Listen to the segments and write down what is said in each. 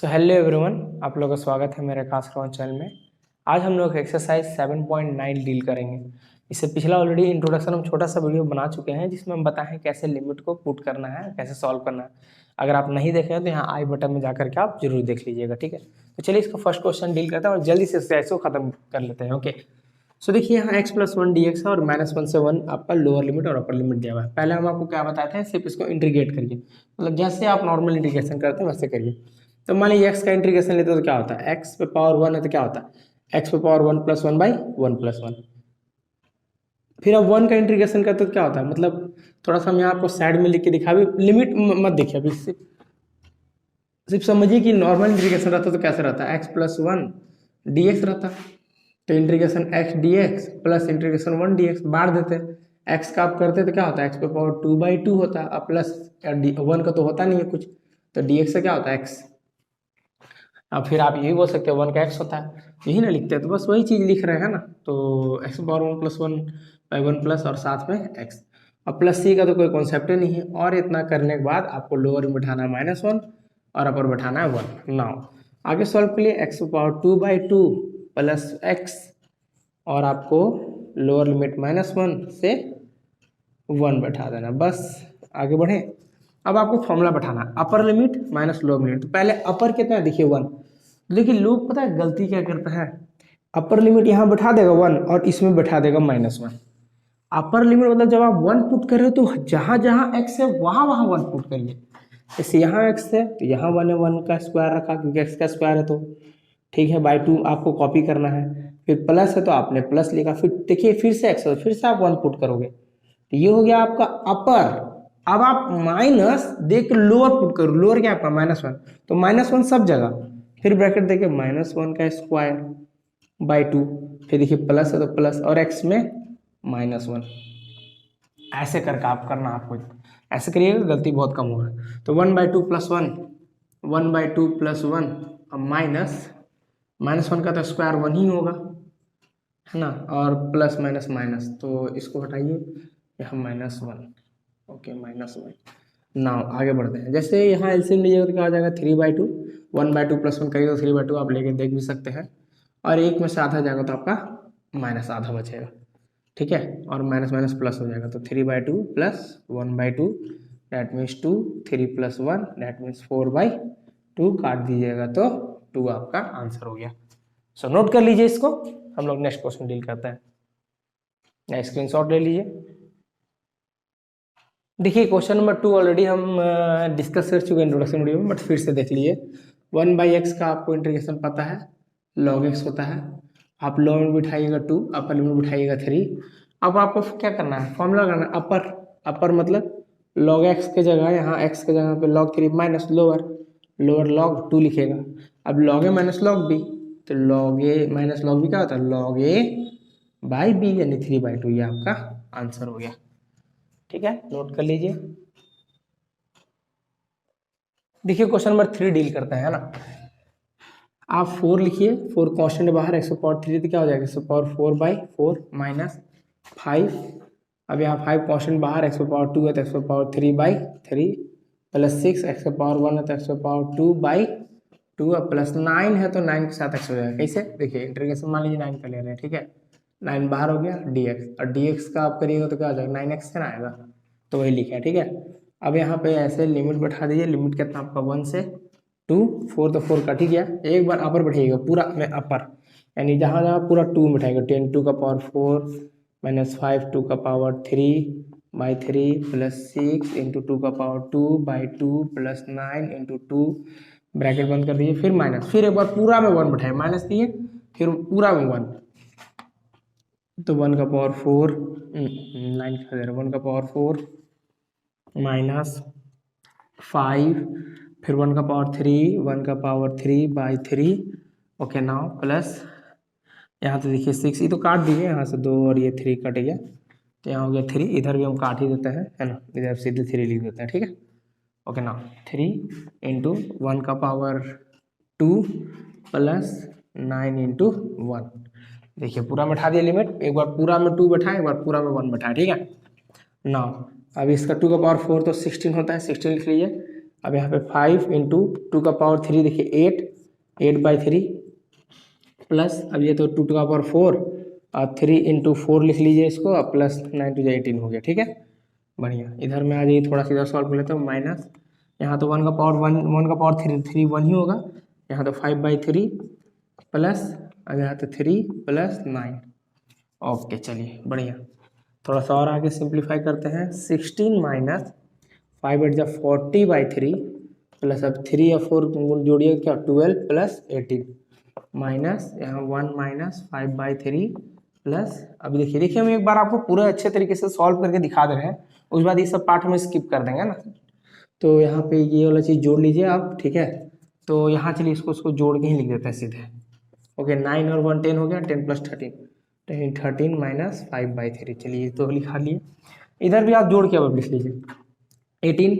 Hello everyone, आप लोगों का स्वागत है मेरे खास रोहन चैनल में। आज हम लोग एक्सरसाइज 7.9 डील करेंगे। इससे पिछला ऑलरेडी इंट्रोडक्शन हम छोटा सा वीडियो बना चुके हैं जिसमें हम बताएं कैसे लिमिट को पुट करना है, कैसे सॉल्व करना है। अगर आप नहीं देखे हैं तो यहाँ आई बटन में जाकर के आप जरूर देख लीजिएगा, ठीक है। तो चलिए इसका फर्स्ट क्वेश्चन डील करते हैं और जल्दी से एक्सरसाइज को खत्म कर लेते हैं। ओके, सो देखिए यहाँ x+1 dx है और -1 से 1 आपका लोअर लिमिट और अपर लिमिट दिया हुआ है। पहले हम आपको क्या बताते हैं, सिर्फ इसको इंटीग्रेट करिए, मतलब जैसे आप नॉर्मल इंटीग्रेशन करते हैं वैसे करिए। तो मान लीजिए x का इंटीग्रेशन लेते हो तो क्या होता है, x पे पावर 1 है तो क्या होता है x पे पावर 1 + 1/1 + 1। फिर अब 1 का इंटीग्रेशन करते हो तो क्या होता है, मतलब थोड़ा सा हम यहाँ आपको साइड में लिख के दिखा, भी लिमिट मत देखिए अभी, सिर्फ समझिए कि नॉर्मल इंटीग्रेशन रहता तो कैसे रहता है, x+1 dx रहता। तो integration x dx plus integration 1 dx बांट देते हैं। x का आप करते तो क्या होता है, x पे पावर 2/2 होता है, अब प्लस 1 का तो होता नहीं है कुछ, तो dx से क्या होता है x। अब फिर आप यही बोल सकते हो 1 का x होता है, यही ना लिखते हैं, तो बस वही चीज़ लिख रहे हैं ना। तो x पावर 1 + 1/1 प्लस और साथ में x। अब प्लस c का तो कोई कॉन्सेप्ट ही नहीं है, और इतना करने के बाद आपको लोअर में बैठाना है -1 और अपर बैठाना है 1। नाउ आगे सॉल्व के लिए x पावर 2/2 प्लस x, और आपको लोअर लिमिट -1 से 1 बैठा देना, बस आगे बढ़े। अब आपको फॉर्मूला बैठाना है, upper limit minus lower limit. तो पहले अपर कितना है देखिए 1। लेकिन लोग पता है गलती क्या करता है, अपर लिमिट यहाँ बैठा देगा 1 और इसमें बैठा देगा -1। अपर लिमिट मतलब जब आप 1 पुट कर रहे हो तो जहां जहां x है वहां वहां 1 पुट करिए। जैसे यहाँ x है तो यहाँ 1 है, 1 का स्क्वायर रखा क्योंकि x का स्क्वायर है, तो ठीक है बाई 2 आपको कॉपी करना है। फिर प्लस है तो आपने प्लस लिखा, फिर देखिए फिर से x है फिर से आप 1 पुट करोगे, तो ये हो गया आपका अपर। अब आप माइनस देख लोअर पुट करो, लोअर क्या आपका -1, तो -1 सब जगह, फिर ब्रैकेट देखिए -1 का स्क्वायर बाई 2, फिर देखिए प्लस है तो प्लस और x में -1। ऐसे करके आप करना, आपको ऐसे करिएगा गलती बहुत कम होगा। तो 1/2 + 1, 1/2 + 1, अब -1 का तो स्क्वायर 1 ही होगा, है ना, और प्लस माइनस माइनस, तो इसको हटाइए, यहाँ -1। ओके -1। नाउ आगे बढ़ते हैं, जैसे यहाँ एलसीएम लीजिएगा तो क्या हो जाएगा 3/2, 1/2 + 1 करिएगा तो 3/2 आप लेके देख भी सकते हैं, और एक में से आधा जाएगा तो आपका -आधा बचेगा, ठीक है, और माइनस माइनस प्लस हो जाएगा, तो 3/2 plus 1/2 that means 2, 3 + 1 that means 4/2, काट दीजिएगा तो 2 आपका आंसर हो गया। सो नोट कर लीजिए इसको, हम लोग नेक्स्ट क्वेश्चन डील करते हैं, या स्क्रीनशॉट ले लीजिए। देखिए क्वेश्चन नंबर 2 ऑलरेडी हम डिस्कस कर चुके हैं इंट्रोडक्शन वीडियो में, बट फिर से देख लीजिए। 1/x का आपको इंटीग्रेशन पता है, log x होता है, आप लोअर में बिठाइएगा 2, अपर लिमिट में बिठाइएगा 3। अब आपको क्या करना है, फॉर्मूला करना है अपर। अपर मतलब log x के जगह, यहाँ x के जगह पे log 3 माइनस लोअर log 2 लिखेगा। अब log a minus log b, तो log a minus log b क्या होता है, log a बाई b, यानी 3/2, ये आपका आंसर हो गया, ठीक है, नोट कर लीजिए। देखिए क्वेश्चन नंबर 3 डील करते हैं, है ना। आप 4 लिखिए, 4 कांस्टेंट बाहर, x⁴ तो क्या हो जाएगा, x⁴/4 माइनस 5। अब यहाँ 5 कांस्टेंट बाहर, x⁴ है तो x⁴3/3 प्लस 6, x⁴1 है तो x⁴2/2, अब प्लस 9 है तो 9 के साथ x हो जाएगा। कैसे देखिए, इंटीग्रेशन मान लीजिए 9 का ले रहे हैं, ठीक है, 9 बाहर हो गया dx, और dx का आप करिएगा तो क्या हो जाएगा 9x से ना आएगा, तो वही लिखा है, ठीक है। अब यहाँ पे ऐसे लिमिट बैठा दीजिए, लिमिट कितना आपका 1 से 2, 4 तो 4 कट ही गया, एक बार अपर बैठाइएगा पूरा में अपर, यानी जहाँ जहाँ पूरा 2 में बैठाएगा, 10 टू का पावर 4 माइनस 5 टू का पावर 3/3 प्लस 6 इंटू 2 का पावर 2/2 प्लस 9 इंटू 2, ब्रैकेट बंद कर दीजिए, फिर माइनस, फिर एक बार पूरा में 1 बैठाए, माइनस दिए, फिर पूरा में 1, तो 1 का पावर 4, 9 का 1 का पावर 4 माइनस 5, फिर 1 का पावर 3, 1 का पावर 3/3। ओके नाउ प्लस, यहाँ तो देखिए 6, ये तो काट दीजिए, यहाँ से 2 और ये 3 कट गया, तो यहाँ हो गया 3, इधर भी हम काट ही देते हैं, है ना, इधर सीधे 3 लिख देते हैं, ठीक है। ओके नाउ 3 इंटू 1 का पावर 2 प्लस 9 इंटू 1, देखिए पूरा बैठा दिया लिमिट, एक बार पूरा में 2 बैठा, एक बार पूरा में 1 बैठा, ठीक है। नाउ अब इसका 2 का पावर 4 तो 16 होता है, 16 लिख लीजिए, अब यहाँ पे 5 इंटू 2 का पावर 3 देखिए 8/3 प्लस अब ये तो 2 का पावर 4 और 3 इंटू 4 लिख लीजिए इसको, अब प्लस 9 2 18 हो गया। ठीक है, बढ़िया। इधर में आ जाइए, थोड़ा सा इधर सॉल्व कर लेते हैं। माइनस यहाँ तो 1 का पावर 3 1 ही होगा, यहाँ तो 5/3 प्लस अब यहाँ तो 3 प्लस 9। ओके चलिए बढ़िया। थोड़ा सा और आगे सिंप्लीफाई करते हैं। 16 माइनस 5/40/3 प्लस अब 3 और 4 जोड़िए क्या 12 प्लस 18 माइनस यहाँ 1 माइनस 5/3 प्लस अभी देखिए हम एक बार आपको पूरे अच्छे तरीके से सॉल्व करके दिखा दे रहे हैं, उसके बाद ये सब पार्ट हम स्किप कर देंगे ना। तो यहाँ पे ये वाला चीज़ जोड़ लीजिए आप, ठीक है। तो यहाँ चलिए इसको जोड़ के ही लिख देते हैं सीधे। ओके 9 और 1 10 हो गया, 10 प्लस 13 13 माइनस 5/3। चलिए तो लिखा लिए। इधर भी आप जोड़ के अब लिख लीजिए 18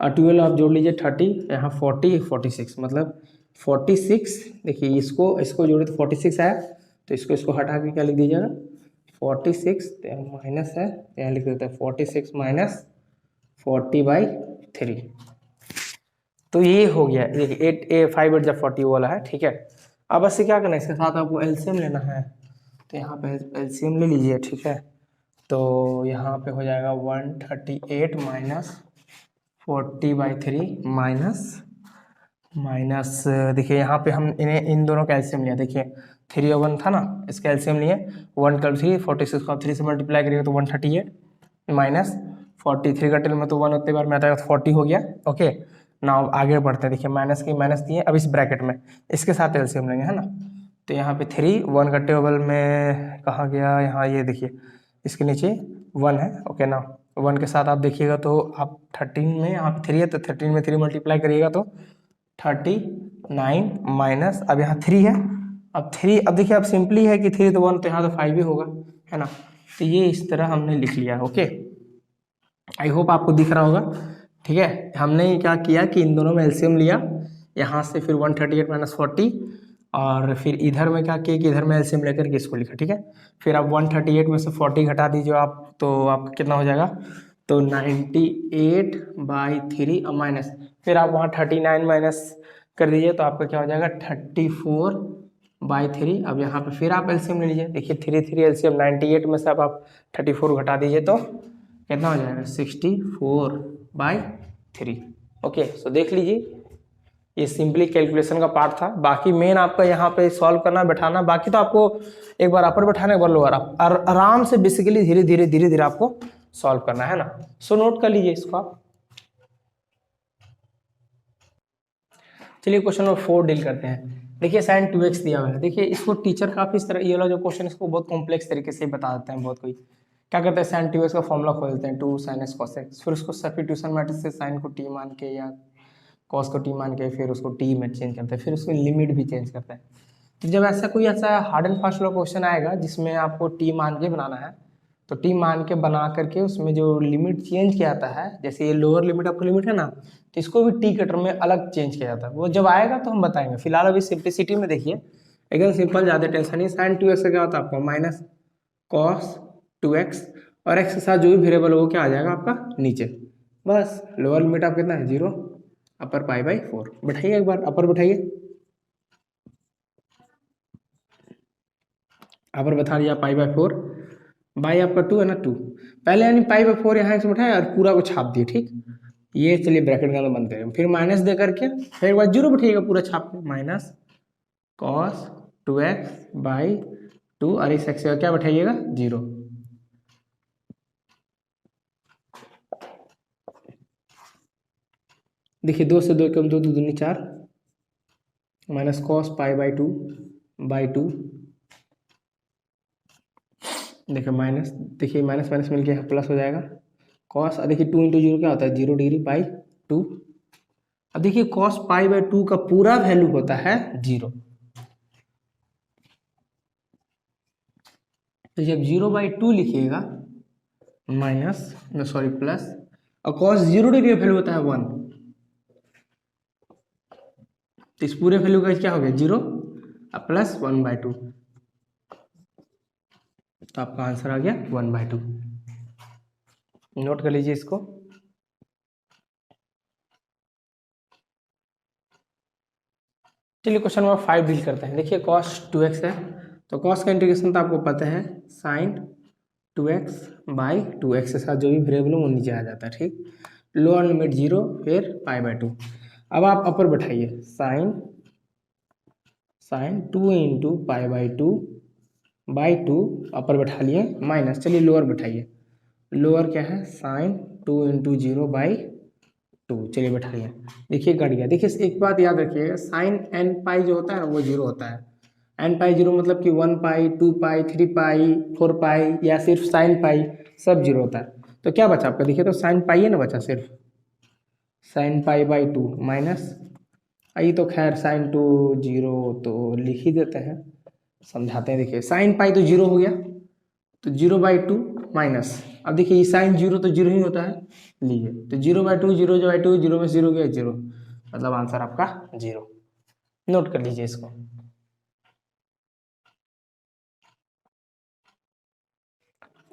और 12 आप जोड़ लीजिए 30, यहाँ 40 46 मतलब 46। देखिए इसको जोड़े तो 46 आया, तो इसको हटा के क्या लिख दीजिएगा 46, तो माइनस है यहाँ लिख देते हैं 46 माइनस 40/3। तो ये हो गया, देखिए 5/40 वाला है। ठीक है, अब इससे क्या करना है, इसके साथ आपको एलसीएम लेना है, तो यहाँ पे एलसीएम ले लीजिए। ठीक है, तो यहाँ पे हो जाएगा 138 माइनस 40/3 माइनस देखिए यहाँ पे हम इन दोनों का एलसीएम लिया। देखिए 3 और 1 था ना, इसका एलसीएम लिए 1 कर 3 46 को 3 से मल्टीप्लाई करिएगा तो 138 माइनस 43 का टेल में तो 1 उतने बार में आता है 40 हो गया। ओके ना आगे बढ़ते हैं। देखिए माइनस की माइनस दिए, अब इस ब्रैकेट में इसके साथ एलसीएम लेंगे, है ना। तो यहाँ पे 3 1 का टेबल में कहाँ गया, यहाँ ये देखिए इसके नीचे 1 है। ओके ना, 1 के साथ आप देखिएगा तो आप 13 में यहाँ पे 3 है, तो 13 में 3 मल्टीप्लाई करिएगा तो 39 माइनस अब यहाँ 3 है। अब 3 अब देखिए अब सिंपली है कि 3 तो 1 तो यहाँ तो 5 ही होगा, है ना। तो ये इस तरह हमने लिख लिया। ओके आई होप आपको दिख रहा होगा। ठीक है, हमने क्या किया कि इन दोनों में एलसीएम लिया, यहाँ से फिर 138 माइनस 40 और फिर इधर में क्या किया कि इधर में एलसीएम लेकर के इसको लिखा। ठीक है, फिर आप 138 में से 40 घटा दीजिए आप, तो आपका कितना हो जाएगा, तो 98/3 और माइनस फिर आप वहाँ 39 माइनस कर दीजिए तो आपका क्या हो जाएगा 34/3। अब यहाँ पे फिर आप एलसीएम ले लीजिए। देखिए 3 एलसीएम 98 में से आप 34 घटा दीजिए तो कितना हो जाएगा 64/3। ओके सो देख लीजिए, ये सिंपली कैलकुलेशन का पार्ट था। बाकी मेन आपका यहाँ पे सॉल्व करना बैठाना, बाकी तो आपको एक बार अपर बैठाना एक बार लोअर, आप आराम से बेसिकली धीरे धीरे आपको सॉल्व करना है ना। सो नोट कर लीजिए इसको आप। चलिए क्वेश्चन नंबर 4 डील करते हैं। देखिए sin 2x दिया हुआ है। देखिए इसको टीचर काफी इस तरह ये वाला जो क्वेश्चन इसको बहुत कॉम्प्लेक्स तरीके से बता देते हैं। बहुत कोई क्या करते हैं sin 2x का फॉर्मूला खोल देते हैं 2 sin x cos x, फिर उसको सब्स्टिट्यूशन मैट्रिक्स से sin को t मान के या cos को t मान के फिर उसको t में चेंज करते हैं, फिर उसकी लिमिट भी चेंज करते हैं। तो जब ऐसा कोई ऐसा हार्ड एंड फास्ट वाला क्वेश्चन आएगा जिसमें आपको t मान के बनाना है, तो टी मान के बना करके उसमें जो लिमिट चेंज किया जाता है, जैसे ये लोअर लिमिट अपर लिमिट है ना, तो इसको भी टी के टर्म में अलग चेंज किया जाता है। वो जब आएगा तो हम बताएंगे। फिलहाल अभी सिंप्लिसिटी में देखिए एकदम सिंपल, ज़्यादा टेंशन नहीं। साइन 2x का क्या होता है आपका माइनस कॉस 2x और x के साथ जो भी वेरिएबल हो वो क्या आ जाएगा आपका नीचे। बस लोअर लिमिट आप कितना है 0, अपर पाई/4। बैठाइए एक बार, अपर बैठाइए, अपर बैठा दिया पाई/4, बाई आपका 2 है ना 2, पहले यानी पाई/4 यहाँ से बैठाए और पूरा को छाप दिए। ठीक, ये चलिए ब्रैकेट के अंदर बनते हैं, फिर माइनस दे करके फिर एक बार 0 बैठाइएगा पूरा छाप के, माइनस कॉस 2x/2 और इस x का क्या बैठाइएगा 0। देखिए 2 से 2 कम 2 2 दूनी 4 माइनस कॉस पाई/2/2। देखिए माइनस, देखिए माइनस माइनस मिल गया प्लस हो जाएगा कॉस। देखिए 2 इंटू 0 क्या होता है 0 डिग्री पाई/2। अब देखिए कॉस पाई/2 का पूरा वैल्यू होता है 0, तो जब 0/2 लिखिएगा माइनस सॉरी प्लस, और कॉस 0 डिग्री का वैल्यू होता है 1, तो इस पूरे वैल्यू का क्या हो गया 0 और प्लस 1/2, तो आपका आंसर आ गया 1/2। नोट कर लीजिए इसको। चलिए क्वेश्चन नंबर 5 डील करते हैं। देखिए cos 2x है, तो cos का इंटीग्रेशन तो आपको पता है sin 2x बाई 2x के साथ जो भी वेरिएबल है वो नीचे आ जाता है, ठीक। लोअर लिमिट 0 फिर π/2। अब आप अपर बैठाइए sin 2 इंटू π/2 बाई 2 अपर बैठा लिए माइनस, चलिए लोअर बैठाइए। लोअर क्या है sin 2 इंटू 0 बाई 2, चलिए बैठा लिया। देखिए कट गया। देखिए एक बात याद रखिएगा, साइन एन पाई जो होता है ना वो 0 होता है। एन पाई 0 मतलब कि 1 पाई 2 पाई 3 पाई 4 पाई या सिर्फ साइन पाई सब 0 होता है। तो क्या बचा आपका, देखिए तो साइन पाई है ना बचा, सिर्फ साइन पाई बाई 2 माइनस आई, तो खैर साइन 2 0 तो लिख ही देते हैं, समझाते हैं। देखिए साइन पाई तो 0 हो गया, तो 0/2 माइनस, अब देखिए साइन 0 तो 0 ही होता है, लीजिए तो 0/2 0/2 0 में 0 गया 0, मतलब आंसर आपका 0। नोट कर लीजिए इसको।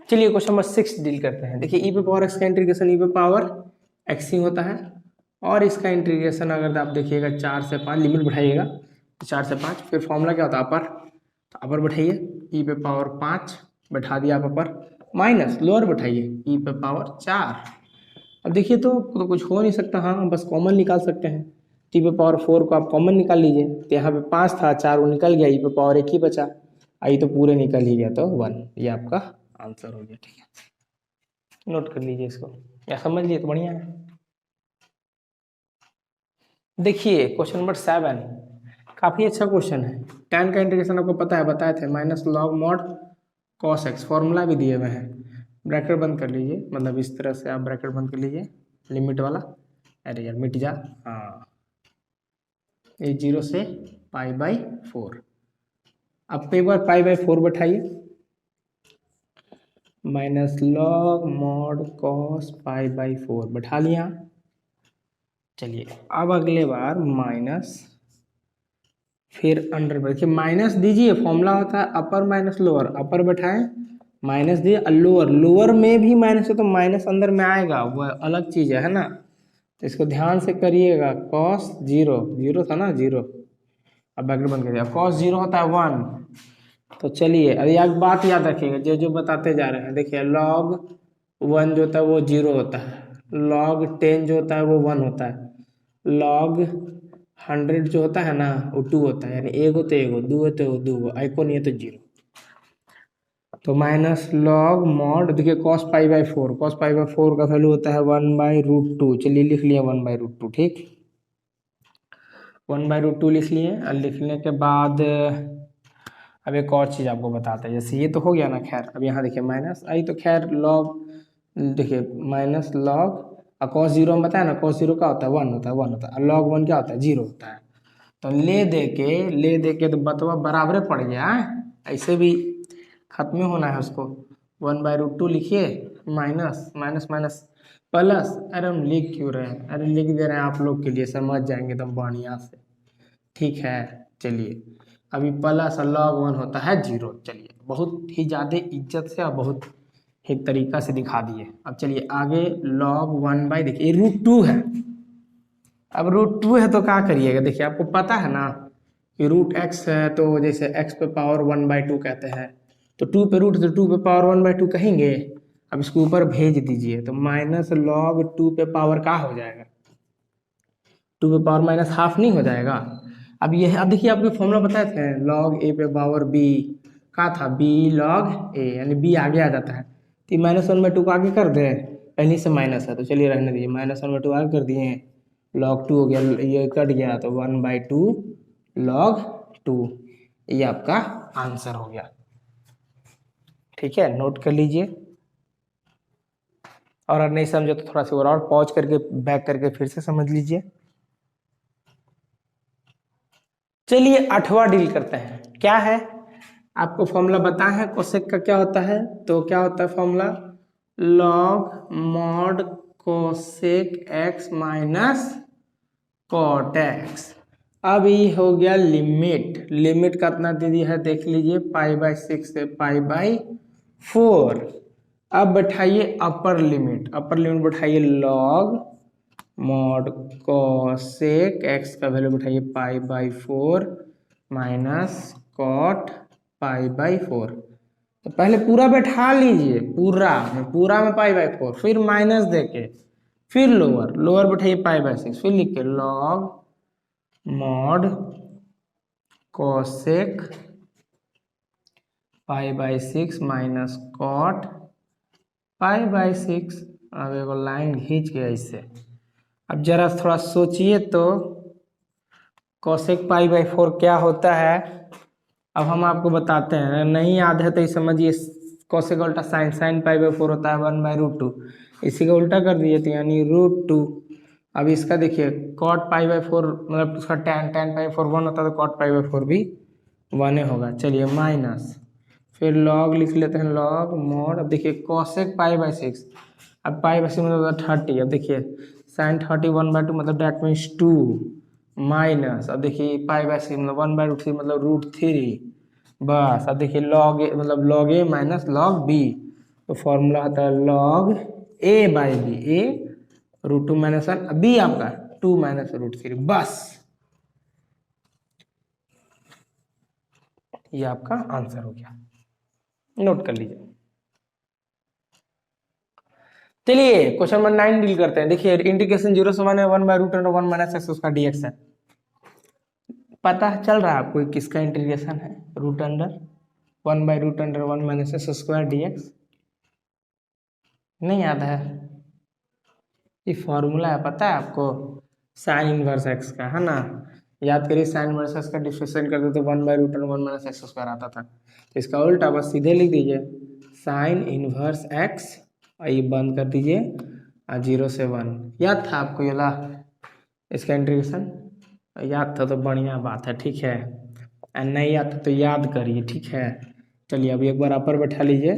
चलिए क्वेश्चन नंबर 6 डील करते हैं। देखिए e पे पावर x का इंटीग्रेशन e पे पावर x ही होता है, और इसका इंटीग्रेशन अगर आप देखिएगा 4 से 5, लिमिट बढ़ाइएगा तो 4 से 5, फिर फॉर्मूला क्या होता है अपर, तो अपर बैठाइए e पे पावर 5 बैठा दिया आप अपर, माइनस लोअर बैठाइए e पे पावर 4। अब देखिए तो कुछ हो नहीं सकता, हाँ हम बस कॉमन निकाल सकते हैं। टी पे पावर 4 को आप कॉमन निकाल लीजिए, तो यहाँ पे 5 था 4 वो निकल गया, ई पे पावर 1 ही बचा, आई तो पूरे निकल ही गया, तो 1, ये आपका आंसर हो गया, ठीक है। नोट कर लीजिए इसको, या समझ लिए तो बढ़िया है। देखिए क्वेश्चन नंबर 7 काफी अच्छा क्वेश्चन है। tan का इंटीग्रेशन आपको पता है, बताए थे minus log mod cos x, formula भी दिए हुए हैं। ब्रैकेट बंद कर लीजिए, मतलब इस तरह से आप ब्रैकेट बंद कर लीजिए, लिमिट वाला, अरे यार मिट जा, हाँ ये 0 से π/4। अब एक बार π/4 बैठाइए, माइनस लॉग मॉड cos π/4 बैठा लिया। चलिए अब अगले बार माइनस, फिर अंडर, देखिए माइनस दीजिए, फॉर्मूला होता है अपर माइनस लोअर, अपर बैठाए माइनस दिए, लोअर, लोअर में भी माइनस है तो माइनस अंदर में आएगा, वह अलग चीज़ है ना, तो इसको ध्यान से करिएगा। cos 0 0 था ना 0, अब ब्रैकेट बंद करिए, cos 0 होता है 1। तो चलिए अब एक बात याद रखिएगा, जो जो बताते जा रहे हैं, देखिए log 1 जो होता है वो 0 होता है, log 10 जो होता है वो 1 होता है, log 100 जो होता है ना वो 2 होता है, यानी एगो तो एगो, दो तो दो, आइको नहीं है तो 0। तो माइनस लॉग मॉड, देखिए cos π/4, cos π/4 का वैल्यू होता है 1/√2, चलिए लिख लिया 1/√2, ठीक, 1/√2 लिख लिए। और लिखने के बाद अब एक और चीज़ आपको बताते हैं, जैसे ये तो हो गया ना, खैर अब यहाँ देखिए माइनस आई, तो खैर लॉग, देखिए माइनस लॉग, और cos 0 हम बताया ना, cos 0 का होता है 1 होता है, 1 होता है, और log 1 क्या होता है 0 होता है। तो ले दे के तो बतवा बराबर पड़ गया, ऐसे भी खत्म होना है उसको। 1/√2 लिखिए, माइनस माइनस माइनस प्लस, अरे हम लिख क्यों रहे हैं, अरे लिख दे रहे हैं आप लोग के लिए, समझ जाएंगे एकदम बढ़िया से, ठीक है। चलिए अभी प्लस और log 1 होता है 0, चलिए बहुत ही ज़्यादा इज्जत से और बहुत एक तरीका से दिखा दिए। अब चलिए आगे log 1/, देखिए √2 है, अब √2 है तो क्या करिएगा, देखिए आपको पता है ना कि √x है, तो जैसे x पे पावर 1/2 कहते हैं, तो 2 पे रूट, तो 2 पे पावर 1/2 कहेंगे। अब इसको ऊपर भेज दीजिए, तो माइनस log 2 पे पावर क्या हो जाएगा, 2 पे पावर माइनस हाफ नहीं हो जाएगा। अब ये है, अब देखिए आपको फॉर्मूला बताए थे log a पे पावर b का था b log a, यानी b आगे आ जाता है, तो -1/2 को आगे कर दे, पहले से माइनस है तो चलिए रहने दीजिए, -1/2 आगे कर दिए, log 2 हो गया, ये कट गया तो 1/2 log 2, ये आपका आंसर हो गया, ठीक है। नोट कर लीजिए, और अगर नहीं समझे तो थोड़ा सा और पॉज करके बैक करके फिर से समझ लीजिए। चलिए 8वां डील करते हैं, क्या है आपको फॉर्मूला पता है कोसेक का क्या होता है, तो क्या होता है formula, log mod cosec x minus cot x। अब ये हो गया लिमिट, लिमिट कितना दे दिया है देख लीजिए, π/6 से π/4। अब बैठाइए अपर लिमिट, अपर लिमिट बैठाइए log मॉड कॉसेक एक्स का वैल्यू बैठाइए पाई/4 माइनस कॉट पाई/4। तो पहले पूरा बैठा लीजिए, पूरा में पाई/4, फिर माइनस देके फिर लोअर बैठाइए पाई/6, फिर लिख के लॉग मॉड कॉसेक पाई/6 माइनस कॉट पाई/6। अब एगो लाइन खींच के ऐसे, अब जरा थोड़ा सोचिए तो कॉसेक पाई/4 क्या होता है। अब हम आपको बताते हैं, नहीं याद है तो ये समझिए कॉसेक का उल्टा साइन पाई/4 होता है 1/√2। इसी का उल्टा कर दिए तो यानी √2। अब इसका देखिए कॉट पाई/4 मतलब उसका tan पाई/4 1 होता है तो कॉट पाई/4 भी 1 होगा। चलिए माइनस, फिर लॉग लिख लेते हैं, लॉग मॉड। अब देखिए कॉसेक पाई/6, अब पाई/6 मतलब 30। अब देखिए साइन 30 1/2 मतलब डेट मीन्स 2 माइनस, अब देखिए पाई/6 मतलब 1/√3 मतलब √3। बस अब देखिए लॉग ए मतलब लॉग ए माइनस लॉग बी, तो फॉर्मूला आता है लॉग a/b, ए √2 माइनस 1, बी आपका 2 माइनस √3। बस ये आपका आंसर हो गया, नोट कर लीजिए। चलिए क्वेश्चन नंबर 9 डील करते हैं। देखिए इंटीग्रेशन 0 से 1 है, 1/√1 माइनस एक्स उसका dx है। पता चल रहा है आपको किसका इंटीग्रेशन है? √1/√1 माइनस एक्स स्क्वायर dx। नहीं याद है? ये फॉर्मूला है, पता है आपको, साइन इनवर्स एक्स का, है ना। याद करिए साइन इनवर्स एक्स का डिफरेंशिएट करते तो 1/√1 माइनस एक्स स्क्वायर आता था। तो इसका उल्टा बस सीधे लिख दीजिए साइन इनवर्स एक्स, और ये बंद कर दीजिए 0 से 1। याद था आपको ये ला इसका इंटीग्रेशन? याद था तो बढ़िया बात है, ठीक है। और नहीं याद था तो याद करिए, ठीक है। चलिए अभी एक बार अपर बैठा लीजिए,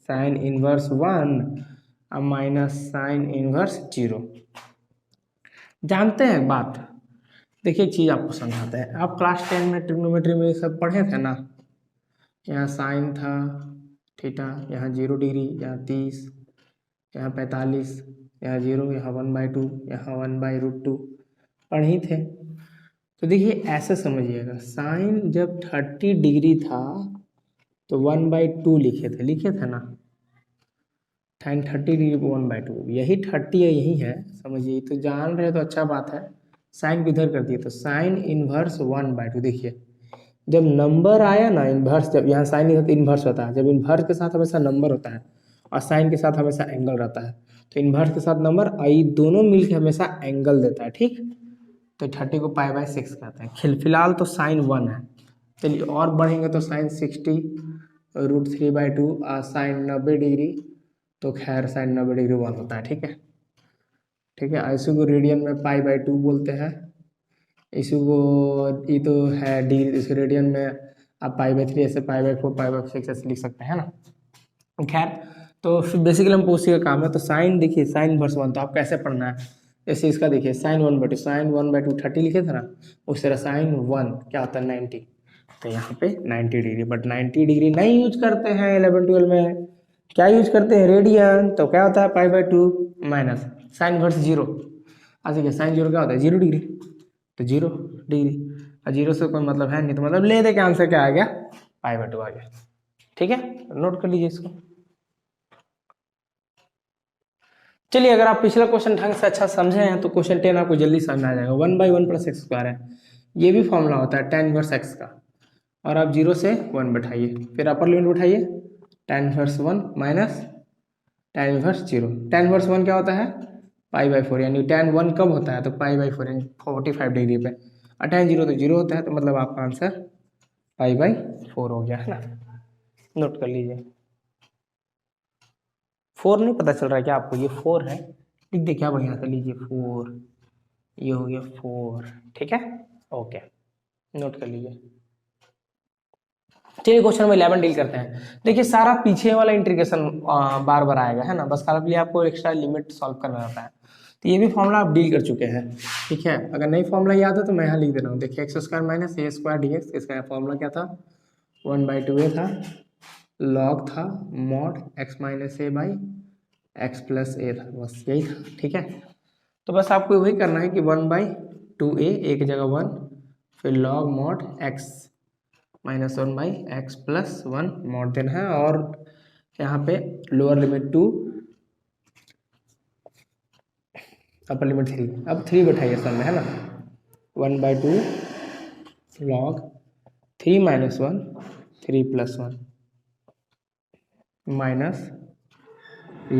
साइन इनवर्स 1 अब माइनस साइन इनवर्स 0। जानते हैं एक बात, देखिए एक चीज़ आपको समझाते हैं। आप क्लास 10 में ट्रिग्नोमेट्री में ये सब पढ़े थे ना। यहाँ साइन था थीटा, यहाँ 0 डिग्री, यहाँ 30, यहाँ 45, यहाँ 0, यहाँ 1/2, यहाँ 1/√2 पढ़ ही थे। तो देखिए ऐसे समझिएगा, साइन जब 30 डिग्री था तो 1/2 लिखे थे ना। साइन 30 डिग्री को 1/2, यही 30 है, यही है, समझिए। तो जान रहे तो अच्छा बात है। साइन को इधर कर दिए तो साइन इनवर्स 1/2। देखिए जब नंबर आया ना इन्वर्स, जब यहाँ साइन नहीं होता इन्वर्स होता है। जब इन्वर्स के साथ हमेशा नंबर होता है और साइन के साथ हमेशा एंगल रहता है, तो इन्वर्स के साथ नंबर आई दोनों मिलकर हमेशा एंगल देता है, ठीक। तो 30 को पाई/6 कहते हैं। फिलहाल तो साइन 1 है। चलिए और बढ़ेंगे तो साइन 60 √3/2 साइन 90 डिग्री, तो खैर साइन 90 डिग्री 1 होता है, ठीक है। ठीक है, इसी को रेडियन में पाई/2 बोलते हैं। इसी को ये तो है डी, इस रेडियन में आप पाई/3 ऐसे पाई/4 पाई/6 ऐसे लिख सकते हैं ना। खैर तो फिर बेसिकली हम उसी का काम है। तो साइन देखिए साइन इनवर्स 1 तो आप कैसे पढ़ना है, जैसे इसका देखिए साइन 1/2, साइन 1/2 30 लिखे थे ना, उस तरह साइन 1 क्या होता है 90। तो यहाँ पे 90 डिग्री, बट 90 डिग्री नहीं यूज करते हैं 11-12 में। क्या यूज करते हैं? रेडियन। तो क्या होता है पाई/2 माइनस साइन इनवर्स 0। देखिए साइन 0 क्या होता है 0 डिग्री, तो 0 डिग्री, और 0 से कोई मतलब है नहीं, तो मतलब ले दे के आंसर क्या आ गया पाई/2 आ गया, ठीक है। नोट कर लीजिए इसको। चलिए अगर आप पिछला क्वेश्चन ढंग से अच्छा समझे हैं तो क्वेश्चन 10 आपको जल्दी समझ में आ जाएगा। 1/1 प्लस एक्स स्क्वायर है, ये भी फॉर्मूला होता है tan इनवर्स एक्स का। और आप 0 से 1 बैठाइए, फिर अपर लिमिट बैठाइए tan inverse 1 minus tan inverse 0। tan inverse 1 क्या होता है पाई/4, यानी tan 1 कब होता है तो पाई/4 यानी 45 डिग्री पे, और tan 0 तो 0 होता है, तो मतलब आपका आंसर पाई/4 हो गया, है ना। नोट कर लीजिए। 4 नहीं पता चल रहा है क्या आपको? ये 4 है, लिख दे क्या बढ़िया से, लीजिए 4, ये हो गया 4, ठीक है। ओके, नोट कर लीजिए। चलिए क्वेश्चन नंबर 11 डील करते हैं। देखिए सारा पीछे वाला इंटीग्रेशन बार बार आएगा, है ना, बस खाली आपको एक्स्ट्रा लिमिट सॉल्व करना रहता है। तो ये भी फॉर्मूला आप डील कर चुके हैं, ठीक है। अगर नहीं फॉर्मूला याद है तो मैं यहाँ लिख दे रहा हूँ। देखिए x square minus a square dx, इसका फॉर्मूला क्या था 1/2a था, लॉग था mod x minus a by x plus a था, बस यही था, ठीक है। तो बस आपको वही करना है कि 1/2a, एक जगह 1, फिर log mod x minus 1/x plus 1 mod देना है, और यहाँ पे लोअर लिमिट 2 अपर लिमिट 3, अब 3 बैठाइए सब में, है ना। 1/2 log 3 minus 1 3 plus 1 minus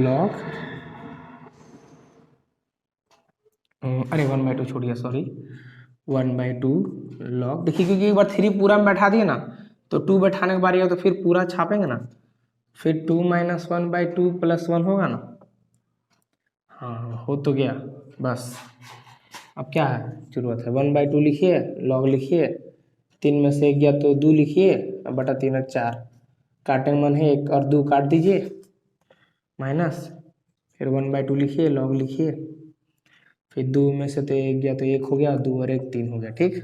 log अरे 1/2 छोड़िए, सॉरी 1/2 log, देखिए क्योंकि एक बार 3 पूरा में बैठा दिए ना, तो 2 बैठाने के बार ये तो फिर पूरा छापेंगे ना, फिर 2 माइनस 1/2 प्लस 1 होगा ना। हाँ हो तो गया बस। अब क्या है जरूरत है, 1/2 लिखिए, log लिखिए, 3 में से 1 गया तो 2 लिखिए, अब बटा 3 और 4, काटे मन है 1 और 2 काट दीजिए, माइनस, फिर 1/2 लिखिए, log लिखिए, फिर 2 में से तो 1 गया तो 1 हो गया, 2 और 1 3 हो गया, ठीक।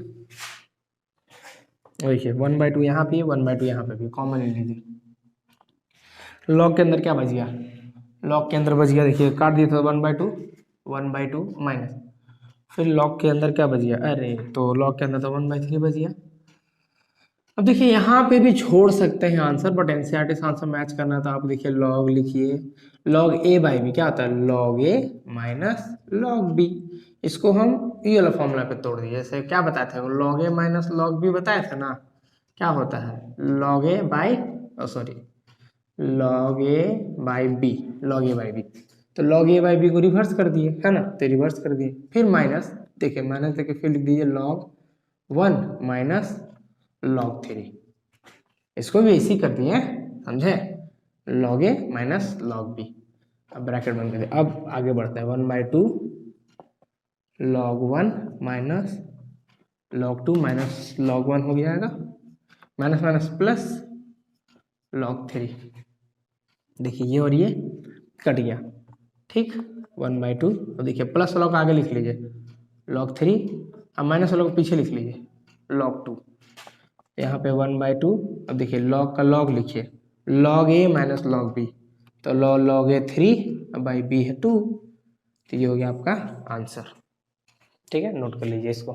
देखिए 1/2 यहाँ पे, 1/2 यहाँ पे भी कॉमन ले लीजिए। log के अंदर क्या बच गया, log के अंदर बच गया, देखिए काट दिए तो 1/2 माइनस, फिर log के अंदर क्या बच गया, अरे तो log के अंदर तो 1/3 बच गया। अब देखिए यहाँ पे भी छोड़ सकते हैं आंसर, बट एनसीईआरटी से आंसर मैच करना है, तो आप देखिए log लिखिए, log a/b क्या होता है, log a minus log b, इसको हम ये वाला फॉर्मूला पे तोड़ दिए, जैसे क्या बताए थे, log a minus log b बताए थे ना, क्या होता है log a by sorry log a by b, log a by b, तो log a बाई b को रिवर्स कर दिए, है ना, तो रिवर्स कर दिए, फिर माइनस, देखिए माइनस देखिए फिर लिख दीजिए log 1 माइनस log 3, इसको भी इसी कर दिए, समझे, log a minus log b। अब ब्रैकेट बंद कर दिए, अब आगे बढ़ते हैं, 1/2 log 1 minus log 2 minus log 1 हो जाएगा, माइनस माइनस प्लस log 3, देखिए ये और ये कट गया, ठीक। 1/2, और देखिए प्लस वाला को आगे लिख लीजिए log 3, अब माइनस वाला को पीछे लिख लीजिए log 2, यहाँ पे 1/2, अब देखिए log का log लिखिए, log a minus log b, तो log a 3 बाई b है 2, तो ये हो गया आपका आंसर, ठीक है, नोट कर लीजिए इसको।